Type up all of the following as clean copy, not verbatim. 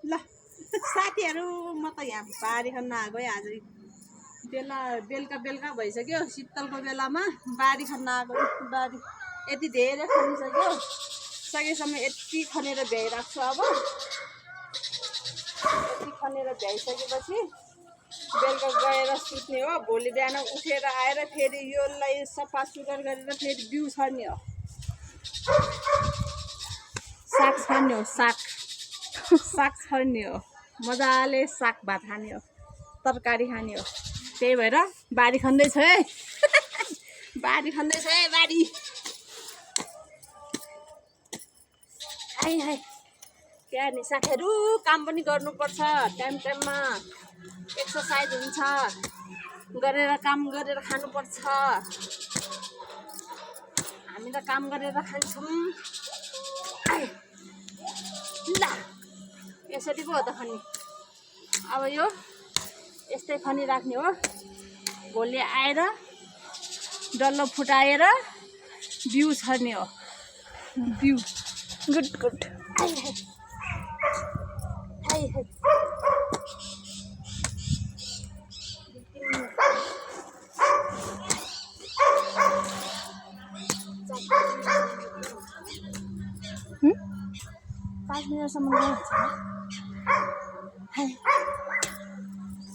ल साथीहरु म त यहाँ बारी खन्न आएको है आज बेलुका बेलुका भइसक्यो शीतलको बेलामा बारी खन्न आएको बारी यति धेरै खनिसक्यो सकेसम्म यति खनेर भ्याइराख्छु अब यति खनेर भ्याइसकेपछि बेलुका गएर सुत्ने हो भोलि बिहान उठेर आएर फेरि योलाई सफा सुग्घर गरेर फेरि बिउ छर्ने हो साग छर्ने हो साग छर्ने हो मजाले साग भात खाने हो तरकारी खाने हो त्यही भएर बारी खन्दैछ है बारी खन्दैछ है बारी हाय क्या नि साथीहरु काम पनि गर्नुपर्छ टाइम टाइममा एक्सर्साइज हुन्छ गरेर काम गरेर खानुपर्छ हामी त काम गरेर खान्छौँ ल यसरी पो हो त खनी अब यो यस्तै खनी राख्ने हो भोलि आएर डल्लो फुटाएर बिउ छर्ने हो बिउ गुड गुड पाँच मिनटसम्म गइहाल्छ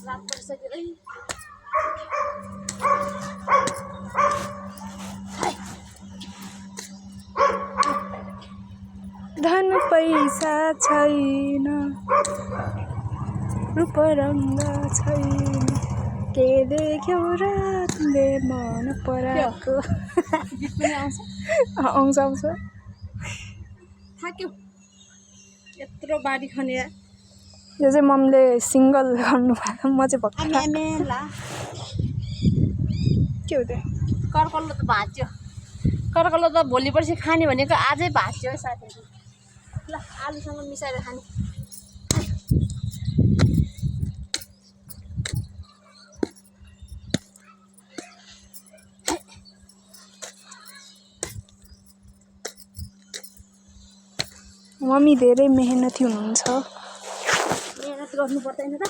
रात परिसक्यो है धन पैसा छैन रूप रङ्ग छैन के देख्यौ रातले मन पराएको गीत पनि आउँछ आउँछ थाक्यो यत्रो बारी खनिया यो चाहिँ मम्मीले सिङ्गल गर्नुभएको म चाहिँ भक्का मेला के हो त्यो कर्कल्लो त भाँच्यो कर्कल्लो त भोलि पर्सि खाने भनेको आजै भाँच्यो साथीहरु ल आलुसँग मिसाएर खाने मम्मी धेरै मेहनती हुनुहुन्छ मेहनत गर्नु पर्दैन त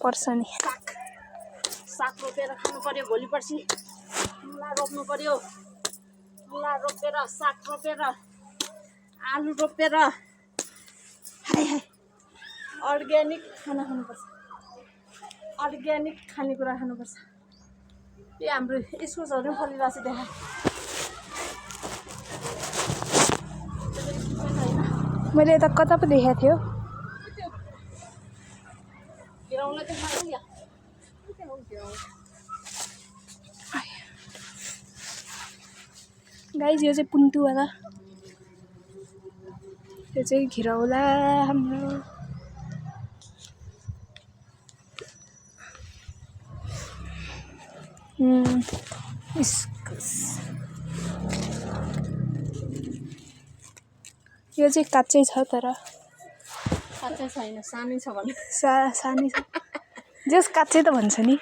पर्छ नि साग रोपेर खानु पर्यो भोलि पर्सि मुला रोप्नु पर्यो मुला रोपेर साग रोपेर आलु रोपेर अर्ग्यानिक खाना खानुपर्छ अर्ग्यानिक खानेकुरा खानुपर्छ यो हाम्रो इस्कुसहरू पनि फलिरहेछ देखा मैले यता कता पो देखाएको थियो गिराउन चाहिँ खानु या गाइस यो चाहिँ पुन्तुवाला यो चाहिँ घिरौला हाम्रो इस्कुस यो चाहिँ काँचै छ तर काँचै छैन सानै छ भने सानै छ जस काँचै त भन्छ नि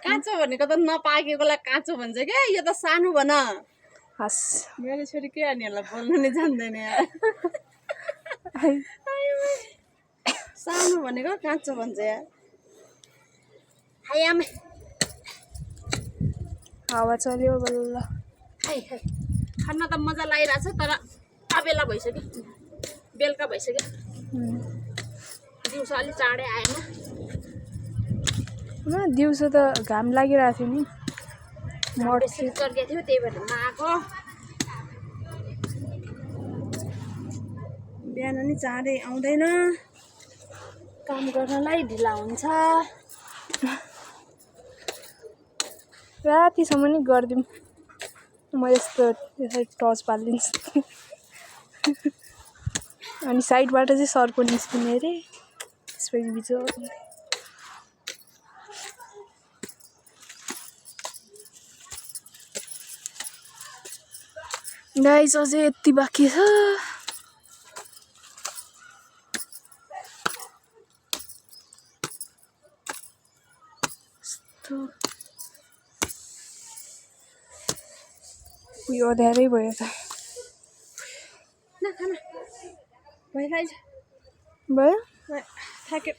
काँचो भनेको त नपाकेकोलाई काँचो भन्छ क्या यो त सानो भन हस् मेरो छोरी के नानीहरूलाई बोल्नु नै जान्दैन यार सानो भनेको काँचो भन्छ यार हाय आमे हावा चल्यो बल्ल हाय खान त मजा लागिरहेछ तर अबेला भइसक्यो बेलुका भइसक्यो दिउँसो अलि चाँडै आएन दिउँसो त घाम लागिरहेको थियो नि बेसी चर्केको थियो त्यही भएर नआएको बिहान नि चाँडै आउँदैन काम गर्नलाई ढिला हुन्छ रातिसम्म नि गरिदिउँ म यस्तो यसरी टर्च पालिदिन्छु अनि साइडबाट चाहिँ सर्को निस्किने अरे त्यसपछि बिचो गाइस अझै यति बाँकी छ यो धेरै भयो त खाना भइरहेछ भयो थाक्यो